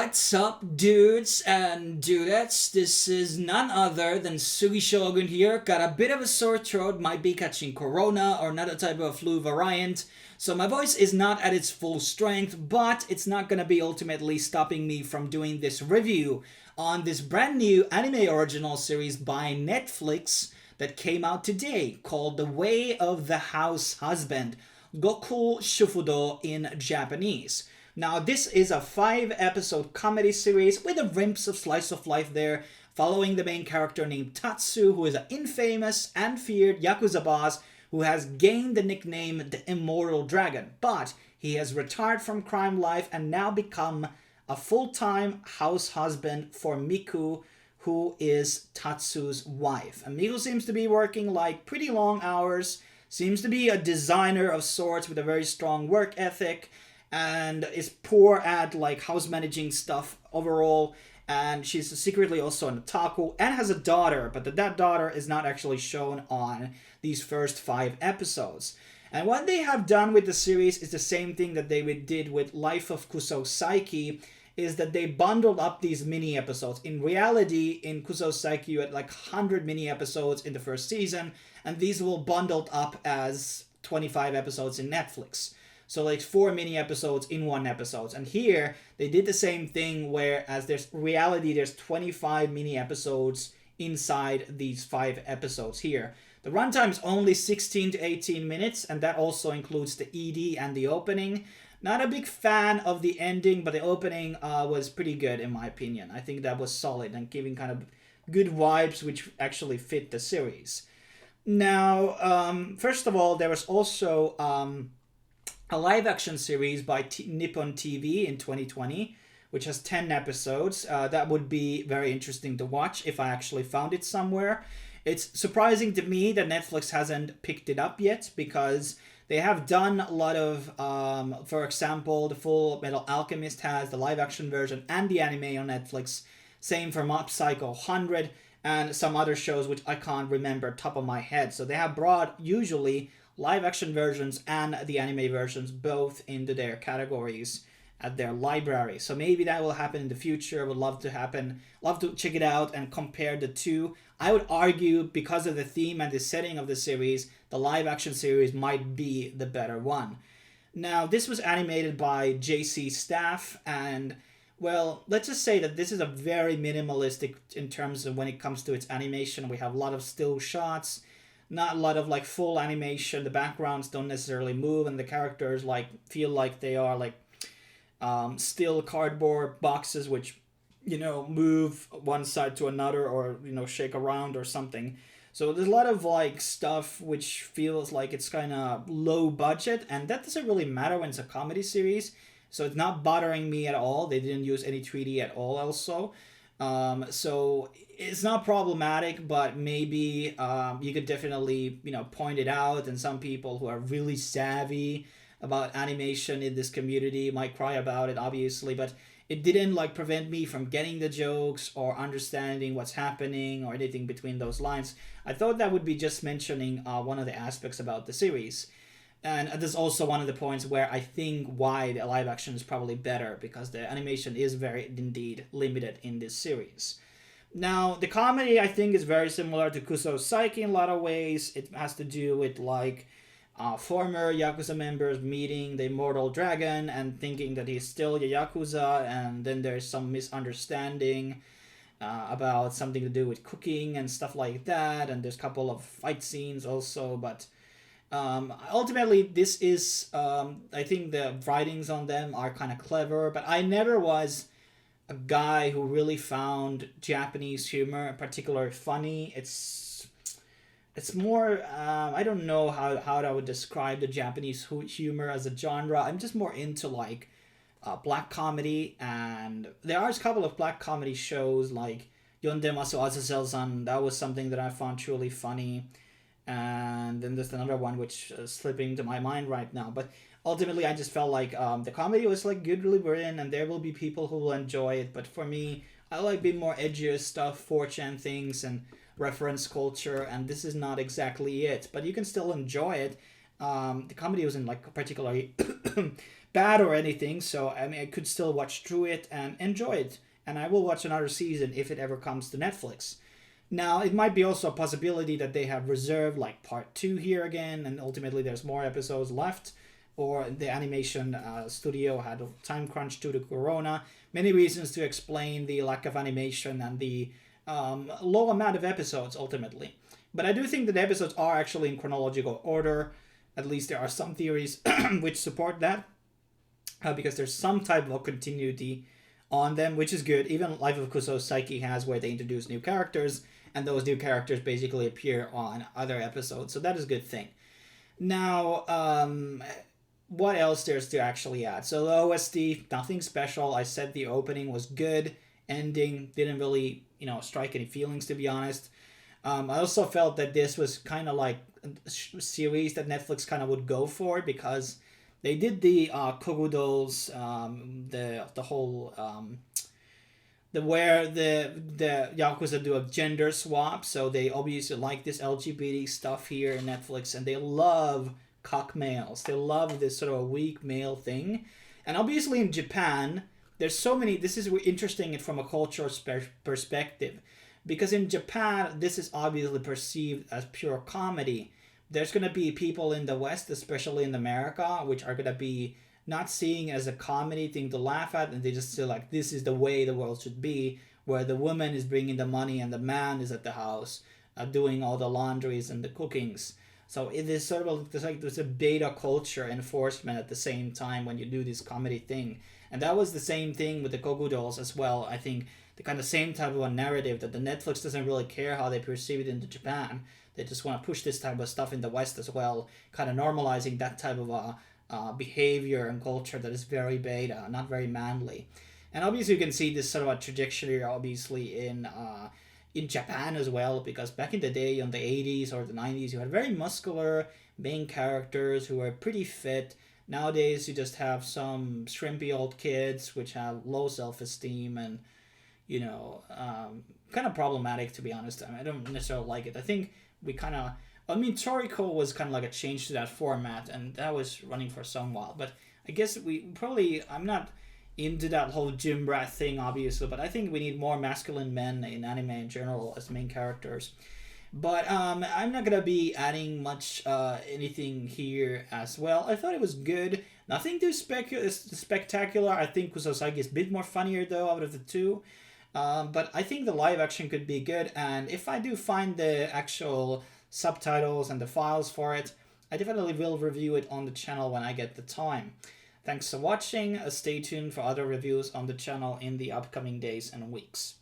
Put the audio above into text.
What's up, dudes and dudettes? This is none other than Sugi Shogun here. Got a bit of a sore throat, might be catching corona or another type of flu variant. So my voice is not at its full strength, but it's not gonna be ultimately stopping me from doing this review on this brand new anime original series by Netflix that came out today called The Way of the Househusband, Gokushufudō in Japanese. Now, this is a 5-episode comedy series with a glimpse of slice of life there, following the main character named Tatsu, who is an infamous and feared yakuza boss who has gained the nickname the Immortal Dragon. But he has retired from crime life and now become a full-time house husband for Miku, who is Tatsu's wife. And Miku seems to be working like pretty long hours, seems to be a designer of sorts with a very strong work ethic, and is poor at like house managing stuff overall, and she's secretly also an otaku and has a daughter, but that daughter is not actually shown on these first 5 episodes. And what they have done with the series is the same thing that they did with Life of Kusou, is that they bundled up these mini episodes. In reality, in Kusou you had like 100 mini episodes in the first season, and these were bundled up as 25 episodes in Netflix. So like 4 mini episodes in 1 episode. And here, they did the same thing, whereas there's 25 mini episodes inside these 5 episodes here. The runtime is only 16 to 18 minutes, and that also includes the ED and the opening. Not a big fan of the ending, but the opening was pretty good in my opinion. I think that was solid and giving kind of good vibes which actually fit the series. Now, first of all, there was also a live-action series by Nippon TV in 2020, which has 10 episodes. That would be very interesting to watch if I actually found it somewhere. It's surprising to me that Netflix hasn't picked it up yet, because they have done a lot of, for example, the Full Metal Alchemist has the live-action version and the anime on Netflix. Same for Mob Psycho 100 and some other shows which I can't remember top of my head. So they have brought usually live-action versions and the anime versions both into their categories at their library. So maybe that will happen in the future. Would love to happen. Love to check it out and compare the two. I would argue, because of the theme and the setting of the series, the live-action series might be the better one. Now, this was animated by J.C.Staff, and well, let's just say that this is a very minimalistic in terms of when it comes to its animation. We have a lot of still shots, not a lot of like full animation. The backgrounds don't necessarily move, and the characters like feel like they are like still cardboard boxes which, you know, move one side to another or, you know, shake around or something. So there's a lot of like stuff which feels like it's kind of low budget, and that doesn't really matter when it's a comedy series. So it's not bothering me at all. They didn't use any 3D at all also. So it's not problematic, but maybe you could definitely, you know, point it out, and some people who are really savvy about animation in this community might cry about it, obviously, but it didn't like prevent me from getting the jokes or understanding what's happening or anything between those lines. I thought that would be just mentioning one of the aspects about the series. And there's also one of the points where I think why the live action is probably better, because the animation is very indeed limited in this series. Now, the comedy I think is very similar to Kusou in a lot of ways. It has to do with like former yakuza members meeting the Immortal Dragon and thinking that he's still a yakuza, and then there's some misunderstanding about something to do with cooking and stuff like that, and there's a couple of fight scenes also, but ultimately this is I think the writings on them are kind of clever, but I never was a guy who really found Japanese humor particularly funny. It's more, I don't know how I would describe the Japanese humor as a genre. I'm just more into like black comedy, and there are a couple of black comedy shows like Yondemasu Azazel-san. That was something that I found truly funny. And then there's another one which is slipping to my mind right now. But ultimately, I just felt like the comedy was like goodly written, and there will be people who will enjoy it. But for me, I like being more edgier stuff, 4chan things, and reference culture, and this is not exactly it. But you can still enjoy it. The comedy wasn't like particularly bad or anything, so I mean I could still watch through it and enjoy it, and I will watch another season if it ever comes to Netflix. Now, it might be also a possibility that they have reserved like part 2 here again, and ultimately there's more episodes left, or the animation studio had a time crunch due to Corona. Many reasons to explain the lack of animation and the low amount of episodes ultimately. But I do think that the episodes are actually in chronological order. At least there are some theories which support that, because there's some type of continuity on them, which is good. Even Life of Kuso Saiki has, where they introduce new characters, and those new characters basically appear on other episodes, so that is a good thing. Now, what else there's to actually add? So the OST, nothing special. I said the opening was good. Ending didn't really, strike any feelings, to be honest. I also felt that this was kind of like a series that Netflix kind of would go for, because they did the Kogudol's, the whole, where the Yakuza do a gender swap, so they obviously like this LGBT stuff here in Netflix, and they love cock males. They love this sort of a weak male thing. And obviously in Japan, there's so many, this is interesting from a cultural perspective, because in Japan, this is obviously perceived as pure comedy. There's going to be people in the West, especially in America, which are going to be not seeing as a comedy thing to laugh at, and they just feel like this is the way the world should be, where the woman is bringing the money and the man is at the house doing all the laundries and the cookings. So it is sort of like there's a beta culture enforcement at the same time when you do this comedy thing. And that was the same thing with the Kogudolls as well. I think the kind of same type of a narrative that the Netflix doesn't really care how they perceive it into Japan. They just want to push this type of stuff in the West as well, kind of normalizing that type of behavior and culture that is very beta, not very manly. And obviously you can see this sort of a trajectory obviously in Japan as well, because back in the day, in the 80s or the 90s, you had very muscular main characters who were pretty fit. Nowadays you just have some shrimpy old kids which have low self-esteem and, kind of problematic, to be honest. I don't necessarily like it. I think Toriko was kind of like a change to that format, and that was running for some while. But I guess I'm not into that whole gym rat thing, obviously, but I think we need more masculine men in anime in general as main characters. But I'm not going to be adding much anything here as well. I thought it was good. Nothing too spectacular. I think Kusosaki is a bit more funnier, though, out of the two. But I think the live action could be good, and if I do find the actual subtitles and the files for it, I definitely will review it on the channel when I get the time. Thanks for watching. Stay tuned for other reviews on the channel in the upcoming days and weeks.